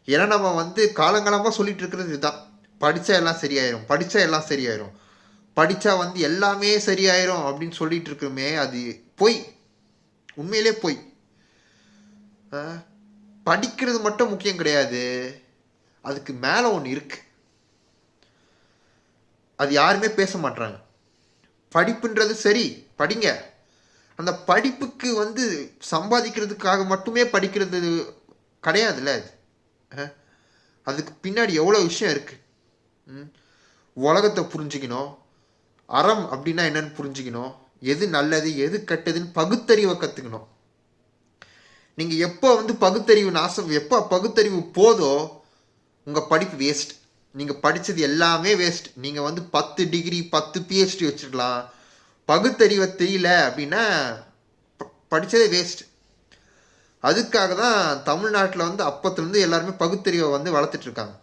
ஏன்னா நம்ம வந்து காலங்காலமாக சொல்லிட்டு இருக்கிறது இதுதான். படித்தா எல்லாம் சரியாயிரும், படித்தா எல்லாம் சரியாயிரும், படித்தா வந்து எல்லாமே சரியாயிரும் அப்படின்னு சொல்லிட்டு இருக்குமே, அது பொய். உண்மையிலே பொய். படிக்கிறது மட்டும் முக்கியம் கிடையாது, அதுக்கு மேலே ஒன்று இருக்கு. அது யாருமே பேச மாட்டாங்க. படிப்புன்றது சரி, படிங்க. அந்த படிப்புக்கு வந்து சம்பாதிக்கிறதுக்காக மட்டுமே படிக்கிறது கிடையாதுல்ல அது. அதுக்கு பின்னாடி எவ்வளோ விஷயம் இருக்கு. உலகத்தை புரிஞ்சுக்கணும், அறம் அப்படின்னா என்னன்னு புரிஞ்சுக்கணும், எது நல்லது எது கெட்டதுன்னு பகுத்தறிவை கற்றுக்கணும். நீங்கள் எப்போ வந்து பகுத்தறிவு நாசம், எப்போ பகுத்தறிவு போதோ உங்கள் படிப்பு வேஸ்ட். நீங்கள் படித்தது எல்லாமே வேஸ்ட். நீங்கள் வந்து 10 டிகிரி 10 பிஹெச்டி வச்சுருக்கலாம், பகுத்தறிவை தெரியல அப்படின்னா படித்ததே வேஸ்ட். அதுக்காக தான் தமிழ்நாட்டில் வந்து அப்பத்துலேருந்து எல்லாருமே பகுத்தறிவை வந்து வளர்த்துட்ருக்காங்க.